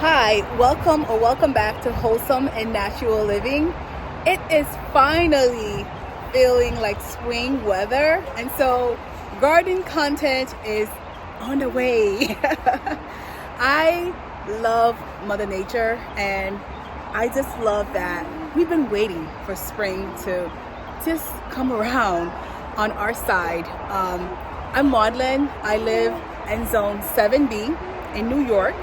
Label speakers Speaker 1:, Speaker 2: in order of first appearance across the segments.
Speaker 1: Hi, welcome or welcome back to Wholesome and Natural Living. It is finally feeling like spring weather, and so garden content is on the way. I love Mother Nature, and I just love that we've been waiting for spring to just come around on our side. I'm Maudlin. I live in Zone 7B in New York,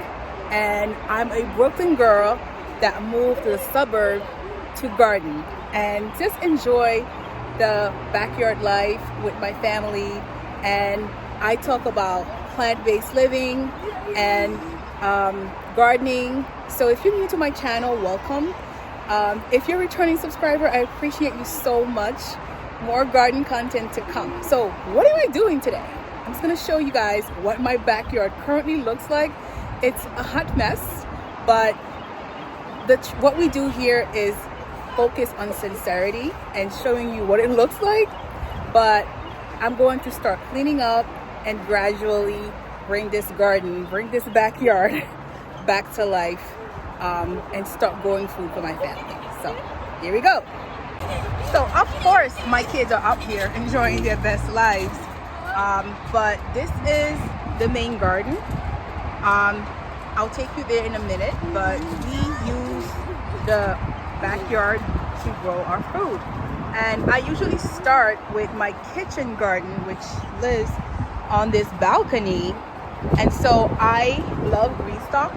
Speaker 1: and I'm a Brooklyn girl that moved to the suburb to garden and just enjoy the backyard life with my family. And I talk about plant-based living and gardening. So if you're new to my channel, welcome. If you're a returning subscriber, I appreciate you so much. More garden content to come. So what am I doing today? I'm just going to show you guys what my backyard currently looks like. It's a hot mess, but what we do here is focus on sincerity and showing you what it looks like. But I'm going to start cleaning up and gradually bring this garden, bring this backyard back to life, and start growing food for my family. So here we go. So of course my kids are up here enjoying their best lives, but this is the main garden. I'll take you there in a minute, but we use the backyard to grow our food. And I usually start with my kitchen garden, which lives on this balcony. And so I love Greenstalk.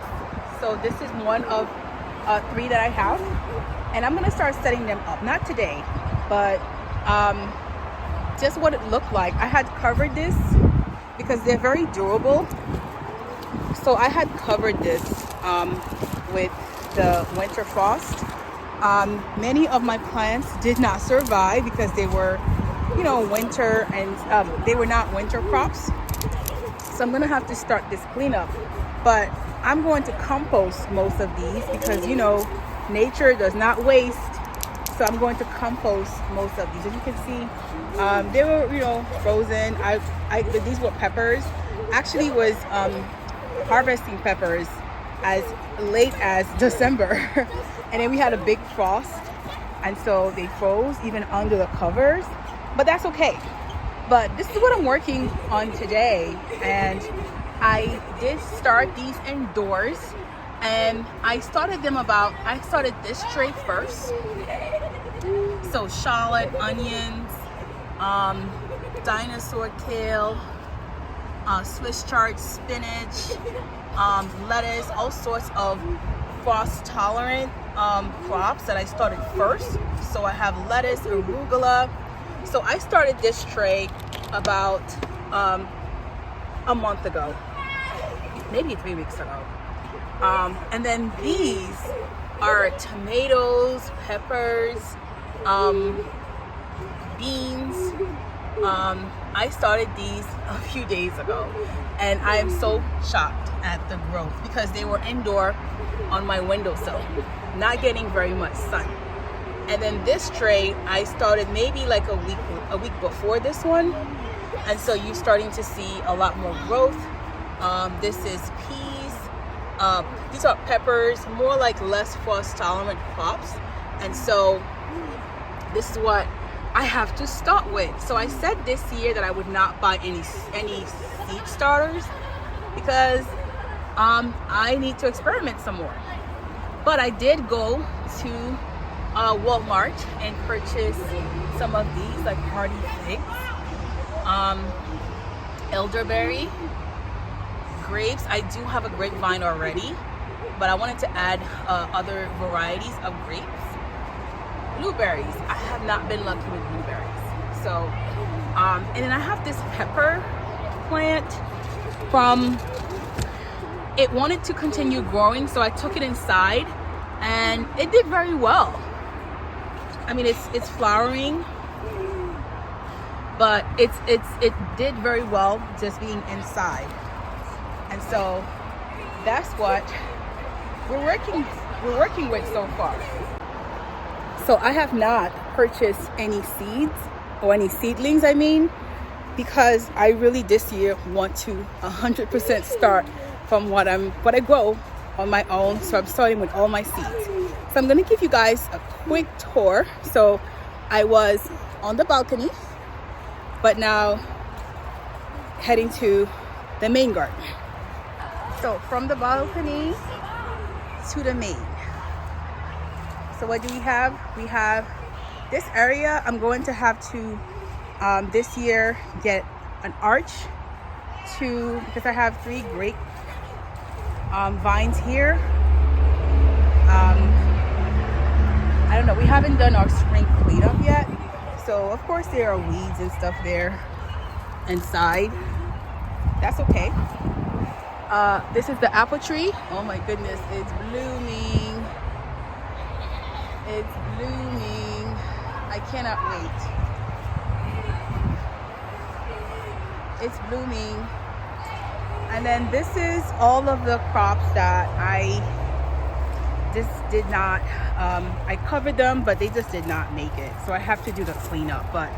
Speaker 1: So this is one of 3 that I have. And I'm gonna start setting them up, not today, but just what it looked like. I had covered this because they're very durable. So I had covered this with the winter frost. Many of my plants did not survive because they were, winter, and they were not winter crops. So I'm gonna have to start this cleanup. But I'm going to compost most of these because, nature does not waste. So I'm going to compost most of these. As you can see, they were, frozen. These were peppers. Actually was harvesting peppers as late as December. And then we had a big frost, and so they froze even under the covers, but that's okay. But this is what I'm working on today, and I did start these indoors, and I started this tray first. So shallot, onions, dinosaur kale, Swiss chard spinach, lettuce, all sorts of frost tolerant crops that I started first. So I have lettuce, arugula. So I started this tray about a month ago, maybe 3 weeks ago. And then these are tomatoes, peppers, beans. I started these a few days ago, and I am so shocked at the growth because they were indoor on my windowsill, not getting very much sun. And then this tray I started maybe like a week before this one, and so you're starting to see a lot more growth. This is peas. These are peppers, more like less frost tolerant crops, and so this is what I have to start with. So I said this year that I would not buy any seed starters because I need to experiment some more. But I did go to Walmart and purchase some of these, like hardy figs, elderberry, grapes. I do have a grapevine already, but I wanted to add other varieties of grapes. Blueberries. I have not been lucky with blueberries. So, and then I have this pepper plant from, it wanted to continue growing, so I took it inside and it did very well. I mean, it's flowering, but it did very well just being inside. And so that's what we're working with so far. So I have not purchased any seeds or any seedlings, because I really this year want to 100% start from what I grow on my own. So I'm starting with all my seeds. So I'm going to give you guys a quick tour. So I was on the balcony, but now heading to the main garden. So from the balcony to the main. So what do we have? We have this area. I'm going to have to this year get an arch because I have 3 grape vines here. I don't know, we haven't done our spring cleanup yet, so of course there are weeds and stuff there inside. That's okay. This is the apple tree. Oh my goodness, it's blooming. It's blooming. I cannot wait. It's blooming. And then this is all of the crops that I just did not, I covered them, but they just did not make it. So I have to do the cleanup. But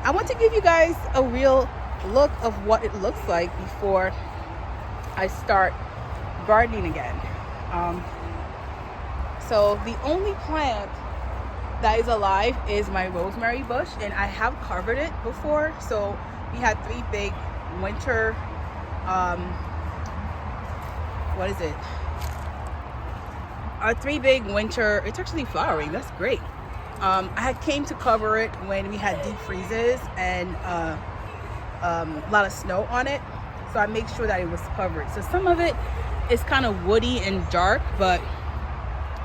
Speaker 1: I want to give you guys a real look of what it looks like before I start gardening again. So the only plant that is alive is my rosemary bush, and I have covered it before. So we had 3 big winter, what is it? Our 3 big winter, it's actually flowering, that's great. I came to cover it when we had deep freezes and a lot of snow on it. So I make sure that it was covered. So some of it is kind of woody and dark, but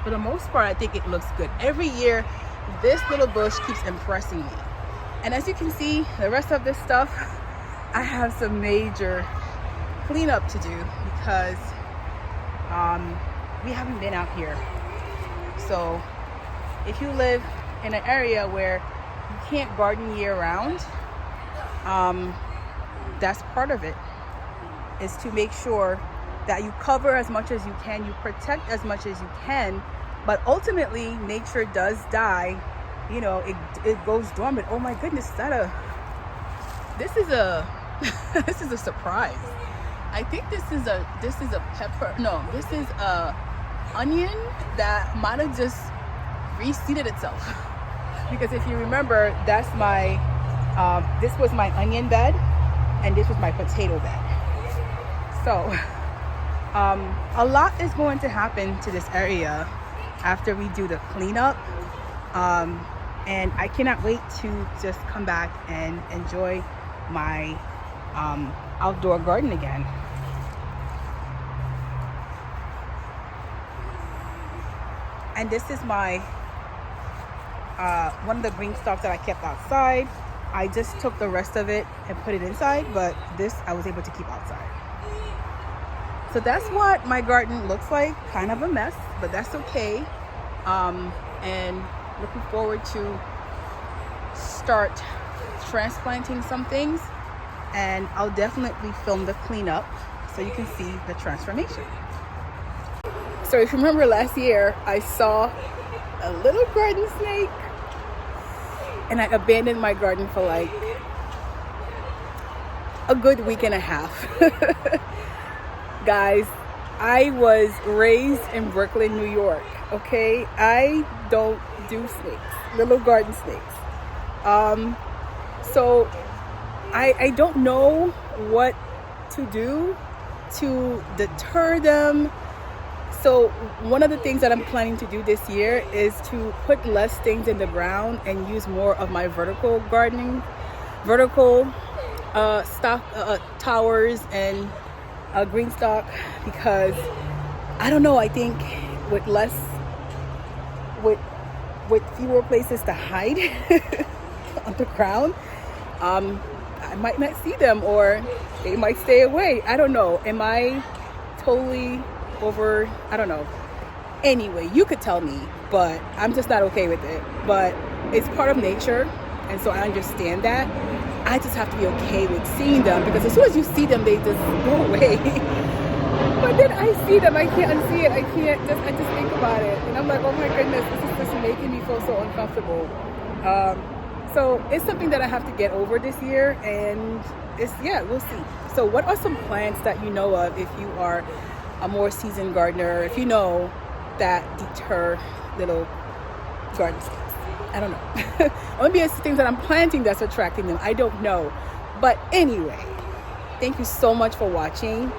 Speaker 1: for the most part, I think it looks good. Every year, this little bush keeps impressing me. And as you can see, the rest of this stuff, I have some major cleanup to do because we haven't been out here. So if you live in an area where you can't garden year round, that's part of it, is to make sure that you cover as much as you can, you protect as much as you can, but ultimately nature does die. You know, it goes dormant. Oh my goodness, this is a this is a surprise. I think this is a pepper. No, this is a onion that might have just reseeded itself. Because if you remember, that's my this was my onion bed and this was my potato bed. So a lot is going to happen to this area after we do the cleanup, and I cannot wait to just come back and enjoy my outdoor garden again. And this is my one of the Greenstalk that I kept outside. I just took the rest of it and put it inside, but this I was able to keep outside. So that's what my garden looks like. Kind of a mess, but that's okay. And looking forward to start transplanting some things, and I'll definitely film the cleanup so you can see the transformation. So if you remember last year, I saw a little garden snake and I abandoned my garden for like a good week and a half. Guys, I was raised in Brooklyn, New York, okay? I don't do snakes, little garden snakes. So I don't know what to do to deter them. So one of the things that I'm planning to do this year is to put less things in the ground and use more of my vertical gardening, stock towers and Greenstalk, because I don't know, I think with fewer places to hide on the ground, I might not see them, or they might stay away. I don't know. Am I totally over? I don't know. Anyway, you could tell me, but I'm just not okay with it. But it's part of nature, and so I understand that. I just have to be okay with seeing them, because as soon as you see them, they just go away. But then I see them, I can't unsee it. I just think about it, and I'm like, oh my goodness, this is just making me feel so uncomfortable. So it's something that I have to get over this year, and we'll see. So what are some plants that you know of if you are a more seasoned gardener, if you know, that deter little garden snakes. I don't know. Or maybe it's things that I'm planting that's attracting them. I don't know. But anyway, thank you so much for watching.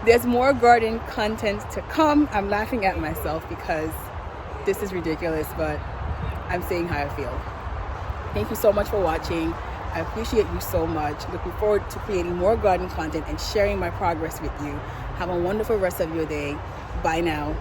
Speaker 1: There's more garden content to come. I'm laughing at myself because this is ridiculous, but I'm saying how I feel. Thank you so much for watching. I appreciate you so much. Looking forward to creating more garden content and sharing my progress with you. Have a wonderful rest of your day. Bye now.